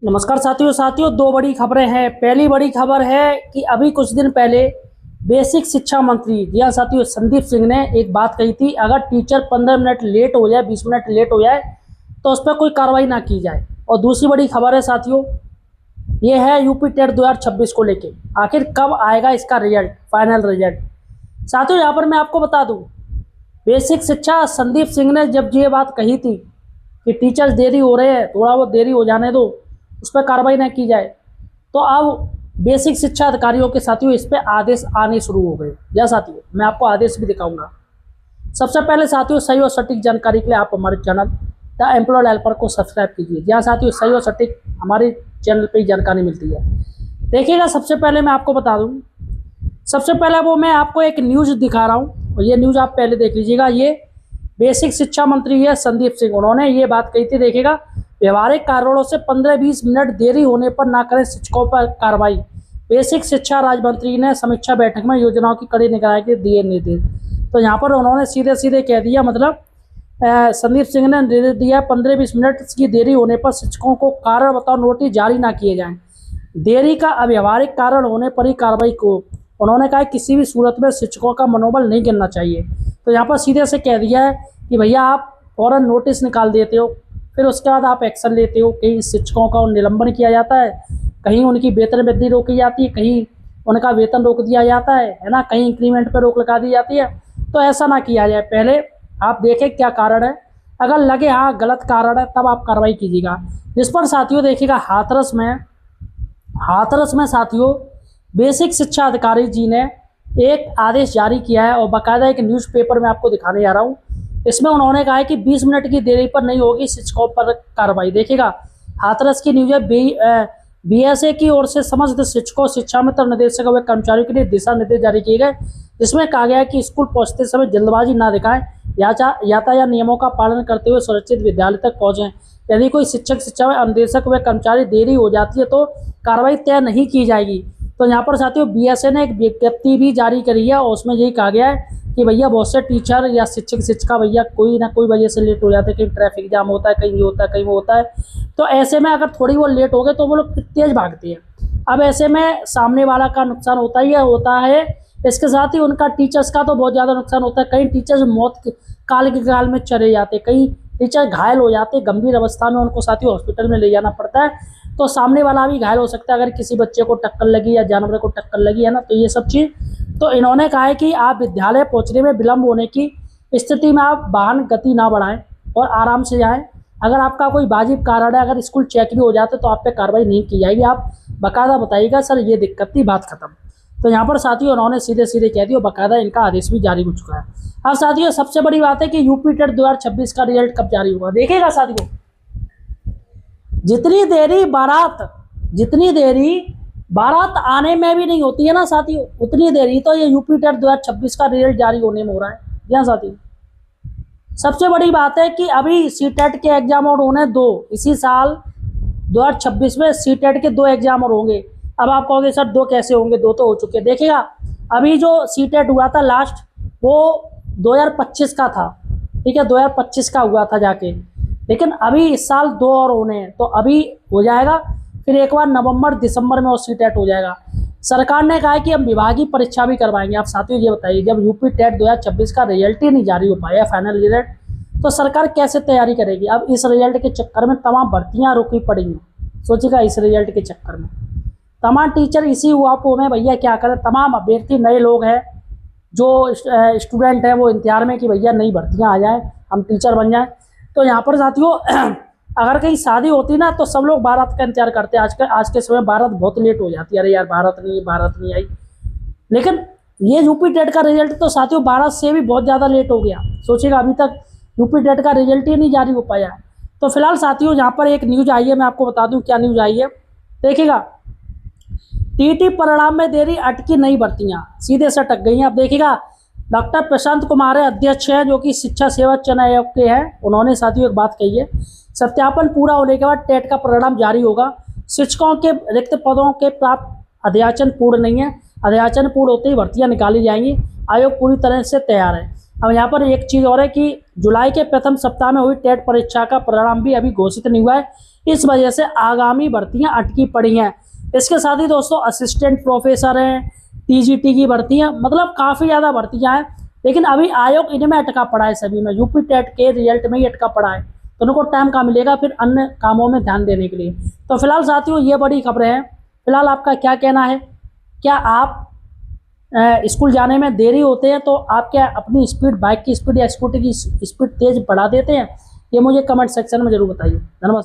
नमस्कार साथियों साथियों दो बड़ी खबरें हैं। पहली बड़ी खबर है कि अभी कुछ दिन पहले बेसिक शिक्षा मंत्री जी हाँ साथियों संदीप सिंह ने एक बात कही थी, अगर टीचर 15 मिनट लेट हो जाए 20 मिनट लेट हो जाए तो उस पर कोई कार्रवाई ना की जाए। और दूसरी बड़ी खबर है साथियों, ये है यूपी टेट 2026 को लेके आखिर कब आएगा इसका रिजल्ट, फाइनल रिजल्ट। साथियों यहाँ पर मैं आपको बता दूं, बेसिक शिक्षा संदीप सिंह ने जब ये बात कही थी कि टीचर्स देरी हो रहे हैं, थोड़ा बहुत देरी हो जाने दो, उस पर कार्रवाई न की जाए, तो अब बेसिक शिक्षा अधिकारियों के साथियों इस पर आदेश आने शुरू हो गए। या साथियों मैं आपको आदेश भी दिखाऊंगा। सबसे पहले साथियों सही और सटीक जानकारी के लिए आप हमारे चैनल द एम्प्लॉयड हेल्पर को सब्सक्राइब कीजिए। जहाँ साथियों सही और सटीक हमारे चैनल पर ही जानकारी मिलती है। देखिएगा, सबसे पहले मैं आपको बता दूं, सबसे पहले वो मैं आपको एक न्यूज़ दिखा रहा हूँ और ये न्यूज़ आप पहले देख लीजिएगा। ये बेसिक शिक्षा मंत्री है संदीप सिंह, उन्होंने ये बात कही थी। देखिएगा, व्यवहारिक कारणों से 15-20 मिनट देरी होने पर ना करें शिक्षकों पर कार्रवाई। बेसिक शिक्षा राज्य मंत्री ने समीक्षा बैठक में योजनाओं की कड़ी निगरानी के दिए निर्देश। तो यहाँ पर उन्होंने सीधे सीधे कह दिया, मतलब संदीप सिंह ने निर्देश दिया 15-20 मिनट की देरी होने पर शिक्षकों को कारण बताओ नोटिस जारी ना किए जाएं। देरी का अव्यवहारिक कारण होने पर ही कार्रवाई को उन्होंने कहा किसी भी सूरत में शिक्षकों का मनोबल नहीं गिरना चाहिए। तो यहाँ पर सीधे से कह दिया है कि भैया आप फौरन नोटिस निकाल देते हो, फिर उसके बाद आप एक्शन लेते हो। कहीं शिक्षकों का निलंबन किया जाता है, कहीं उनकी वेतन वृद्धि रोकी जाती है, कहीं उनका वेतन रोक दिया जाता है ना, कहीं इंक्रीमेंट पर रोक लगा दी जाती है। तो ऐसा ना किया जाए, पहले आप देखें क्या कारण है, अगर लगे हाँ गलत कारण है तब आप कार्रवाई कीजिएगा। जिस पर साथियों देखिएगा हाथरस में साथियों बेसिक शिक्षा अधिकारी जी ने एक आदेश जारी किया है और बाकायदा एक न्यूज़पेपर में आपको दिखाने जा रहा हूँ। इसमें उन्होंने कहा है कि 20 मिनट की देरी पर नहीं होगी शिक्षकों पर कार्रवाई। देखिएगा, हाथरस की न्यूज़ है। बीएसए की ओर से समस्त शिक्षकों, शिक्षा मित्र, निदेशक व कर्मचारियों के लिए दिशा निर्देश जारी किए गए, जिसमें कहा गया है कि स्कूल पहुंचते समय जल्दबाजी ना दिखाएं, यातायात नियमों का पालन करते हुए सुरक्षित विद्यालय तक पहुंचें। यदि कोई शिक्षक, शिक्षा व अनुदेशक व कर्मचारी देरी हो जाती है तो कार्रवाई तय नहीं की जाएगी। तो यहाँ पर साथियों बीएसए ने एक विज्ञप्ति भी जारी करी है और उसमें यही कहा गया है कि भैया बहुत से टीचर या शिक्षक शिक्षिका भैया कोई ना कोई वजह से लेट हो जाते हैं, कहीं ट्रैफिक जाम होता है, कहीं ये होता है, कहीं वो होता है। तो ऐसे में अगर थोड़ी वो लेट हो गए तो वो लोग तेज भागते हैं। अब ऐसे में सामने वाला का नुकसान होता है। इसके साथ ही उनका टीचर्स का तो बहुत ज़्यादा नुकसान होता है। कई टीचर्स मौत के काल में चले जाते, कई टीचर घायल हो जाते, गंभीर अवस्था में उनको साथ ही हॉस्पिटल में ले जाना पड़ता है। तो सामने वाला भी घायल हो सकता है अगर किसी बच्चे को टक्कर लगी या जानवर को टक्कर लगी, है ना। तो ये सब चीज़, तो इन्होंने कहा है कि आप विद्यालय पहुंचने में विलंब होने की स्थिति में आप वाहन गति ना बढ़ाएं और आराम से जाएं। अगर आपका कोई वाजिब कारण है, अगर स्कूल चेक भी हो जाते तो आप पे कार्रवाई नहीं की जाएगी। आप बाकायदा बताइएगा सर ये दिक्कत थी, बात खत्म। तो यहाँ पर साथियों उन्होंने सीधे सीधे कह दिया, बाकायदा इनका आदेश भी जारी हो चुका है। अब साथियों सबसे बड़ी बात है कि यूपी टेट 2026 का रिजल्ट कब जारी होगा। देखिएगा साथियों, जितनी देरी बारात आने में भी नहीं होती है ना साथियों, उतनी देरी तो ये यूपी टेट 2026 का रिजल्ट जारी होने में हो रहा है। यहाँ साथियों सबसे बड़ी बात है कि अभी सीटेट के एग्जाम और होने दो, इसी साल 2026 में सीटेट के 2 एग्जाम और होंगे। अब आप कहोगे सर 2 कैसे होंगे, 2 तो हो चुके हैं। देखिएगा, अभी जो सीटेट हुआ था लास्ट वो 2025 का था, ठीक है, 2025 का हुआ था जाके, लेकिन अभी इस साल 2 और होने हैं। तो अभी हो जाएगा, फिर एक बार नवंबर दिसंबर में और सीटेट हो जाएगा। सरकार ने कहा है कि हम विभागीय परीक्षा भी करवाएंगे। आप साथियों ये बताइए, जब यूपी टेट 2026 का रिजल्ट ही नहीं जारी हो पाया, फाइनल रिजल्ट, तो सरकार कैसे तैयारी करेगी। अब इस रिजल्ट के चक्कर में तमाम भर्तियां रुकी पड़ी हैं। सोचिएगा, इस रिजल्ट के चक्कर में तमाम टीचर इसी हुआपो में भैया क्या करें, तमाम अभ्यर्थी नए लोग हैं, जो स्टूडेंट हैं वो इंतजार में कि भैया नई भर्तियाँ आ जाएँ, हम टीचर बन जाएँ। तो यहाँ पर साथियों अगर कहीं शादी होती ना तो सब लोग बारात का इंतजार करते हैं। आज के समय बारात बहुत लेट हो जाती है, अरे यार बारात नहीं आई। लेकिन ये यूपी टेट का रिजल्ट तो साथियों बारात से भी बहुत ज़्यादा लेट हो गया। सोचिएगा, अभी तक यूपी टेट का रिजल्ट ही नहीं जारी हो पाया। तो फिलहाल साथियों यहाँ पर एक न्यूज़ आई है, मैं आपको बता दूँ क्या न्यूज़ आई है। देखिएगा, टीटी परिणाम में देरी, अटकी नई भर्तियाँ सीधे से अटक गई हैं। अब देखिएगा, डॉक्टर प्रशांत कुमार अध्यक्ष हैं जो कि शिक्षा सेवा चयन आयोग के हैं, उन्होंने साथियों एक बात कही है, सत्यापन पूरा होने के बाद टेट का परिणाम जारी होगा। शिक्षकों के रिक्त पदों के प्राप्त अध्याचन पूर्ण नहीं है, अध्याचन पूर्ण होते ही भर्तियां निकाली जाएंगी। आयोग पूरी तरह से तैयार है। अब यहाँ पर एक चीज़ और है कि जुलाई के प्रथम सप्ताह में हुई टेट परीक्षा का परिणाम भी अभी घोषित नहीं हुआ है। इस वजह से आगामी भर्तियां अटकी पड़ी हैं। इसके साथ ही दोस्तों असिस्टेंट प्रोफेसर हैं, टीजीटी की भर्तियां, मतलब काफ़ी ज़्यादा भर्तियां हैं, लेकिन अभी आयोग इनमें अटका पड़ा है सभी में। यूपी टेट के रिजल्ट में ही अटका पड़ा है, तो उनको टाइम कहाँ मिलेगा फिर अन्य कामों में ध्यान देने के लिए। तो फिलहाल साथियों ये बड़ी खबरें हैं। फिलहाल आपका क्या कहना है? क्या आप स्कूल जाने में देरी होते हैं तो आप क्या अपनी स्पीड, बाइक की स्पीड या स्कूटी की स्पीड तेज बढ़ा देते हैं? ये मुझे कमेंट सेक्शन में जरूर बताइए। धन्यवाद।